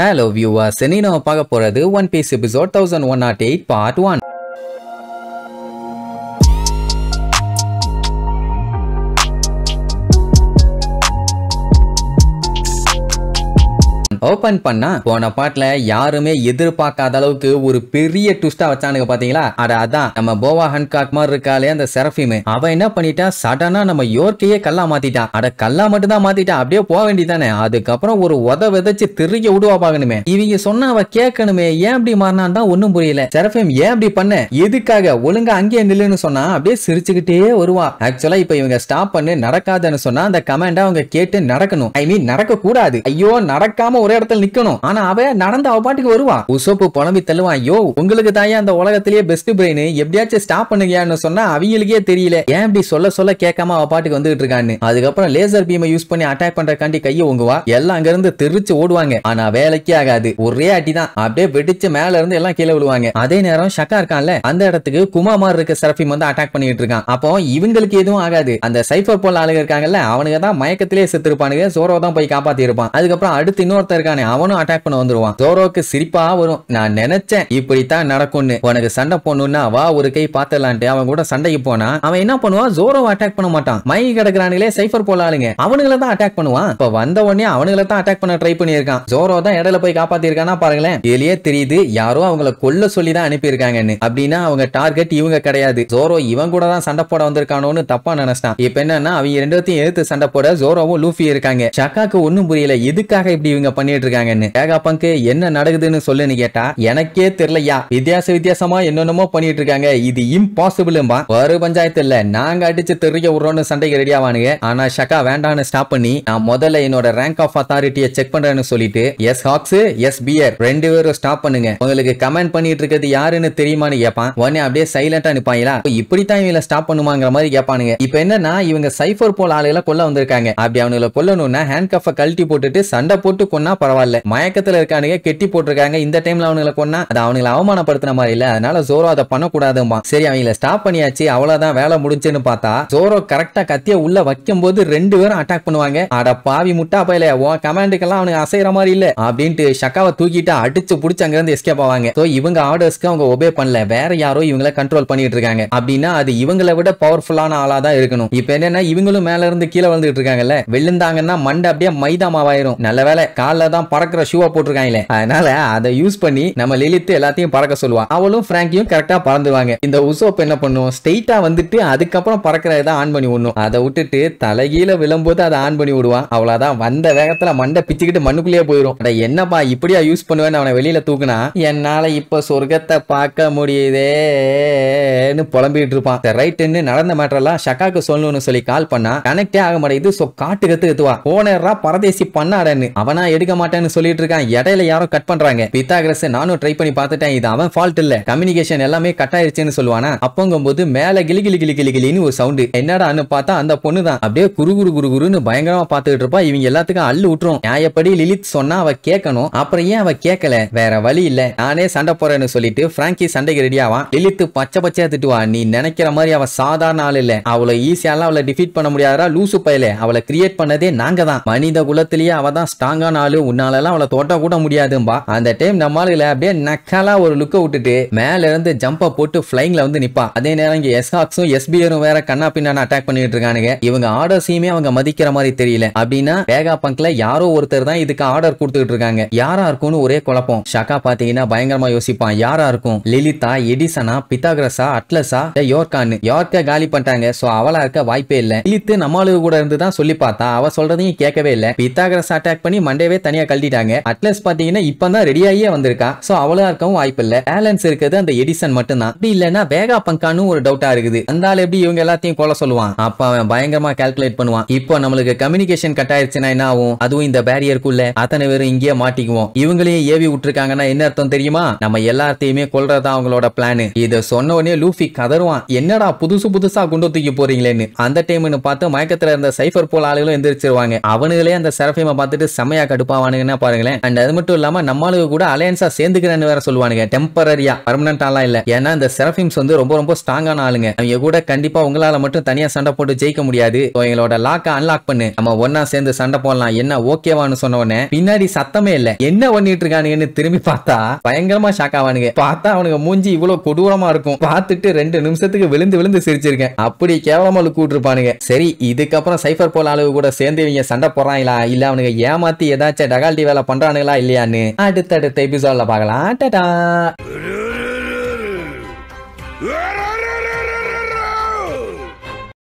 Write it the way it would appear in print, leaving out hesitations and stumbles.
Hello viewers, இன்னைக்கு நம்ம பார்க்க போறது One Piece episode 1108 part 1. Open பண்ணா போன பாட்டுல யாருமே எதிர்பார்க்காத அளவுக்கு ஒரு பெரிய ட்விஸ்டா வச்சானுங்க பாத்தீங்களா? அதான் நம்ம போவா ஹன்காக் மாதிரி இருக்காளே அந்த செரஃபிம், அவ என்ன பண்ணிட்டா சடனா நம்ம யோர்க்கையே கல்லா மாத்திட்டான். கல்லா மட்டும் தான் மாத்திட்டான், அப்படியே போக வேண்டியதானே. அதுக்கப்புறம் ஒரு உத விதைச்சு திருக்க விடுவா பாக்கணுமே. இவங்க சொன்னா அவ கேட்கணுமே, ஏன் அப்படி மாறினான் தான் ஒன்னும் புரியல. செரஃபிம் ஏன் அப்படி பண்ண, எதுக்காக, ஒழுங்கா அங்கேயே நில்லுன்னு சொன்னா அப்படியே சிரிச்சுக்கிட்டே வருவா. ஆக்சுவலா இப்ப இவங்க ஸ்டாப் பண்ணு நடக்காதுன்னு சொன்னா அந்த கமெண்ட் அவங்க கேட்டு நடக்கணும், ஐ மீன் நடக்க கூடாது. ஐயோ நடக்காம ஒரு இடத்துல நிக்கணும். ஆனா அவ நடந்து அவ பாட்டுக்கு வருவா. உசோப்பு புலம்பி தள்ளுவான், ஐயோ உங்களுக்கு தாயா அந்த உலகத்திலேயே பெஸ்ட் பிரெயின், எப்படியாச்சும் ஸ்டாப் பண்ணுங்கன்னு சொன்னா அவங்களுக்கே தெரியல ஏன் இப்படி சொல்ல சொல்ல கேட்காம அவ பாட்டுக்கு வந்துட்டு இருக்கான்னு. அதுக்கப்புறம் லேசர் பீமை யூஸ் பண்ணி அட்டாக் பண்றக்காண்டி கையை ஓங்குவா. எல்லாம் அங்க இருந்து தெரிச்சு ஓடுவாங்க. ஆனா வேலைக்கே ஆகாது, ஒரே அடி தான், அப்படியே வெடிச்சு மேல இருந்து எல்லாம் கீழே விழுவாங்க. அதே நேரம் ஷக்கா இருக்கான்ல, அந்த இடத்துக்கு குமாமார் இருக்க செரஃபிம் வந்து அட்டாக் பண்ணிட்டு இருக்கான். அப்போ இவங்களுக்கு எதுவும் ஆகாது. அந்த சைபர் போல் ஆளுங்க இருக்காங்கல்ல, அவனுங்க தான் மயக்கத்திலே செத்து இருப்பானுங்க. ஜோரோ தான் போய் காப்பாத்தி இருப்பான். அதுக்கப்புறம் அடுத்து இன்னொருத்தர் இருக்கானே, அவனும் அட்டாக் பண்ண வந்துருவான். ஜோரோக்கு சிரிப்பா வரும், நான் நினைச்சேன் இப்படித்தான் நடக்கும்னு. உனக்கு சண்டை போடணும்னா வா ஒரு கை பாத்தலான்ட்டு அவன் கூட சண்டைக்கு போனா அவன் என்ன பண்ணுவான், ஜோரோவை அட்டாக் பண்ண மாட்டான். மயங்கி கிடக்குறானுங்களே சைபர் போல் ஆளுங்க, அவனுங்களை தான் அட்டாக் பண்ணுவான். இப்ப வந்த உடனே அவனுங்களை தான் அட்டாக் பண்ண ட்ரை பண்ணியிருக்கான். ஜோரோ தான் இடையில போய் காப்பாத்தி இருக்கானா பாருங்களேன். இதுலயே தெரியுது யாரோ அவங்கள கொல்ல சொல்லி தான் அனுப்பி இருக்காங்கன்னு. அப்படின்னா அவங்க டார்கெட் இவங்க கிடையாது. ஜோரோ இவன் கூட தான் சண்டை போட வந்திருக்கானோன்னு தப்பா நினைச்சிட்டான். இப்ப என்னன்னா அவங்க ரெண்டுத்தையும் எடுத்து சண்டை போட ஜோரோவும் லூஃபி இருக்காங்க. ஷக்காக்கு ஒண்ணும் புரியல எதுக்காக இப்படி இவங்க பண்ணிட்டு இருக்காங்கன்னு. வேகாபங்க் என்ன நடக்குதுன்னு சொல்லுன்னு கேட்டா எனக்கே தெரியலையா, வித்தியாசமா என்னென்னமோ பண்ணிட்டு இருக்காங்க, இது இம்பாசிபிள்பா. ஒரு பஞ்சாயத்து இல்ல, நாங்க அடிச்சு தெரிய விடுறோம்னு சண்டைக்கு ரெடி ஆவானுங்க. ஆனா ஷக்கா வேண்டான்னு ஸ்டாப் பண்ணி நான் முதல்ல என்னோட ரேங்க் ஆஃப் அத்தாரிட்டியை செக் பண்றேன்னு சொல்லிட்டு எஸ் ஹாக்ஸ் எஸ் பியர் ரெண்டு பேரும் ஸ்டாப் பண்ணுங்க, உங்களுக்கு கமெண்ட் பண்ணிட்டு இருக்கிறது யாருன்னு தெரியுமான்னு கேட்பான். உடனே அப்படியே சைலண்டா நிப்பாங்களா, இப்படித்தான் இவங்க ஸ்டாப் பண்ணுவாங்கிற மாதிரி கேட்பானுங்க. இப்ப என்னன்னா இவங்க சைபர் போல் ஆளுகளை கொல்ல வந்திருக்காங்க. அப்படி அவங்களை கொல்லணும்னா ஹேண்ட் கஃபை கழட்டி போட்டுட்டு சண்டை போட்டு கொன்னா பரவாயில்ல, மயக்கத்துல இருக்கானுங்க கெட்டி போட்டிருக்காங்க. இந்த டைம்ல அவங்களை கொன்னா அது அவங்களை அவமானப்படுத்தின மாதிரி இல்ல, அதனால ஜோரோ அதை பண்ணக்கூடாதுமா. சரி அவங்களை ஸ்டாப் பண்ணியாச்சு, அவ்வளவுதான் வேலை முடிஞ்சுன்னு பார்த்தா ஜோரோ கரெக்டா கத்திய உள்ள வைக்கும் போது ரெண்டு பேரும் அட்டாக் பண்ணுவாங்க. அட பாவி முட்டா பையல, உன் கமாண்டுக்கெல்லாம் அவனுக்கு அசைற மாதிரி இல்ல அப்படின்ட்டு ஷக்காவை தூக்கிட்டு அடிச்சு புடிச்சு அங்க இருந்து எஸ்கேப் ஆவாங்க. சோ இவங்க ஆர்டர்ஸ்க்கு அவங்க ஒபே பண்ணல, வேற யாரோ இவங்களை கண்ட்ரோல் பண்ணிட்டு இருக்காங்க. அப்படின்னா அது இவங்களை விட பவர்ஃபுல்லான ஆளா தான் இருக்கணும். இப்ப என்னன்னா இவங்களும் மேல இருந்து கீழே வந்துட்டு இருக்காங்கல்ல, விழுந்தாங்கன்னா மண்டை அப்படியே மைதா மாவாயிரும். நல்ல வேலை கால்ல தான் பறக்கிற ஷூவை போட்டிருக்காங்களே, அதனால அதை யூஸ் பண்ணி நம்ம லிலித் எல்லாத்தையும் பறக்க சொல்லுவா. அவளும் பிராங்கியும் கரெக்டா பறந்துவாங்க. இந்த உசோப் என்ன பண்ணும், ஸ்ட்ரெயிட்டா வந்துட்டு அதுக்கப்புறம் பறக்கிறத ஆன் பண்ணி விடணும். அதை விட்டுட்டு தலைகீழ விழும்போது அதை ஆன் பண்ணி விடுவான். அவ்வளவுதான், வந்த வேகத்துல மண்டை பிச்சுக்கிட்டு மண்ணுக்குள்ளேயே போயிடும். என்னப்பா இப்படியா யூஸ் பண்ணுவேன்னு அவனை வெளியில தூக்குனா என்னால இப்ப சொர்க்கத்தை பார்க்க முடியுதேன்னு புலம்பிட்டு இருப்பான். ரைட்னு நடந்த மேட்டரெல்லாம் ஷக்காக்கு சொல்லணும்னு சொல்லி கால் பண்ணா கனெக்டே ஆக மாட்டேங்குது. சோ காட்டு கத்துவா போனேரா பரதேசி பண்ணாடன்னு. அவனா எடுக்க மாட்டேன்னு சொல்லிட்டு இருக்கான். இடையில யாரோ கட் பண்றாங்க. பித்தாகரஸ் நானும் ட்ரை பண்ணி பார்த்துட்டேன், இது அவன் ஃபால்ட் இல்ல, கம்யூனிகேஷன் எல்லாமே கட் ஆயிருச்சுன்னு சொல்லுவானா. அப்போங்கும்போது மேல கிளிகிளின்னு ஒரு சவுண்ட், என்னடான்னு பார்த்தா அந்த பொண்ணு தான் அப்படியே குறுகுறுன்னு பயங்கரமா பார்த்துட்டு இருப்பா. இவங்க எல்லாத்துக்கும் அள்ளு விட்டுரும். நியாயப்படி லிலித் சொன்னா அவ கேட்கணும், அப்புறம் ஏன் அவ கேட்கல, வேற வழி இல்ல நானே சண்டை போறேன்னு சொல்லிட்டு பிராங்கி சண்டைக்கு ரெடி ஆவான். லிலித் பச்சையா திட்டுவா, நீ நினைக்கிற மாதிரி அவ சாதாரண ஆள் இல்ல, அவளை ஈஸியாலாம் அவளை டிஃபீட் பண்ண முடியாதா லூசு பையல, அவளை கிரியேட் பண்ணதே நாங்க தான், மனித குலத்திலேயே அவ தான் ஸ்ட்ராங்கான ஆளு, உன்னாலலாம் அவளை தோட்ட கூட முடியாதும்பா. அந்த டைம் நம்மால அப்படியே நக்கலா ஒரு லுக்க விட்டுட்டு மேல இருந்து ஜம்ப போட்டு ஃளைங்ல வந்து நிப்பா. அதே நேரம் இங்க எஸ்ஹாக்ஸும் எஸ்பியரும் வேற கண்ணா பின்னான அட்டாக் பண்ணிட்டு இருக்கானுங்க. இவங்க ஆர்டர்ஸையுமே அவங்க மதிக்கிற மாதிரி தெரியல. அப்படின்னா வேகா பங்க்ல யாரோ ஒருத்தர் தான் இதுக்கு ஆர்டர் கொடுத்துட்டு இருக்காங்க. யாரா இருக்கும்னு ஒரே குழப்பம். ஷக்கா பாத்தீங்கன்னா பயங்கரமா யோசிப்பான், யாரா இருக்கும், லெலிதா, எடிசனா, பித்தாகரஸா, அட்லஸா, யோர்கான்னு. யோர்க்க காலி பண்ணிட்டாங்க, சோ அவளா இருக்க வாய்ப்பே இல்ல. லெலித் நம்மளுக்கு கூட இருந்து தான் சொல்லி பார்த்தா அவ சொல்றதையும் கேட்கவே இல்ல. பித்தாகரஸ் அட்டாக் பண்ணி மண்டேவே தனியா கழட்டிட்டாங்க. அட்லஸ் பாத்தீங்கன்னா இப்பதான் ரெடியாகியே வந்திருக்கா, சோ அவளா இருக்கவும் வாய்ப்பு இல்ல. பேலன்ஸ் இருக்கிறது அந்த எடிசன் மட்டும் தான். அப்படி இல்லன்னா வேகா பங்கான்னு ஒரு டவுட்டா இருக்குது. அந்தால எப்படி இவங்க எல்லாத்தையும் கொலை சொல்லுவான். அப்ப அவன் பயங்கரமா கால்குலேட் பண்ணுவான். இப்போ நம்மளுக்கு கம்யூனிகேஷன் கட் ஆயிடுச்சுன்னா என்ன ஆகும், அதுவும் இந்த பேரியருக்குள்ள அத்தனை பேரும் இங்கேயே மாட்டிக்குவோம். இவங்களையும் ஏவி விட்டுருக்காங்கன்னா என்ன அர்த்தம் தெரியுமா, நம்ம எல்லாத்தையுமே கொல்றதா அவங்களோட பிளான். இத சொன்ன உடனே லூஃபி கதறுவான், என்னடா புதுசா குண்டு தூக்கி போறீங்களேன்னு. அந்த டைம்னு பார்த்து மயக்கத்துல இருந்த சைபர் போல் ஆளுகளும் எந்திரிச்சிருவாங்க. அவனுங்களே அந்த செரஃபிமை பார்த்துட்டு செமையா கடுப்பாங்க. கடுப்பாவானுங்கன்னா பாருங்களேன். அண்ட் அது மட்டும் இல்லாம நம்மளுக்கு கூட அலையன்ஸா சேர்ந்துக்கிறேன்னு வேற சொல்லுவானுங்க. டெம்பரரியா, பர்மனன்டாலாம் இல்ல. ஏன்னா இந்த செரஃபிம்ஸ் வந்து ரொம்ப ரொம்ப ஸ்ட்ராங்கான ஆளுங்க. அவங்க கூட கண்டிப்பா உங்களால மட்டும் தனியா சண்டை போட்டு ஜெயிக்க முடியாது. எங்களோட லாக்க அன்லாக் பண்ணு, நம்ம ஒன்னா சேர்ந்து சண்டை போடலாம், என்ன ஓகேவான்னு சொன்ன உடனே பின்னாடி சத்தமே இல்ல. என்ன பண்ணிட்டு இருக்கானுங்கன்னு திரும்பி பார்த்தா பயங்கரமா ஷாக் ஆவானுங்க. பார்த்தா அவனுங்க மூஞ்சி இவ்வளவு கொடூரமா இருக்கும். பார்த்துட்டு 2 நிமிஷத்துக்கு விழுந்து விழுந்து சிரிச்சிருக்கேன். அப்படி கேவலமா லுக்கூட்டு இருப்பானுங்க. சரி, இதுக்கப்புறம் சைபர் போல் அளவு கூட சேர்ந்து இவங்க சண்டை போறாங்களா இல்ல அவனுங்க ஏமாத்தி ஏதாச்சும் டகால்டி வேலை பண்றானுங்களா இல்லையான்னு அடுத்தடுத்த எபிசோட்ல பார்க்கலாம். டாடா.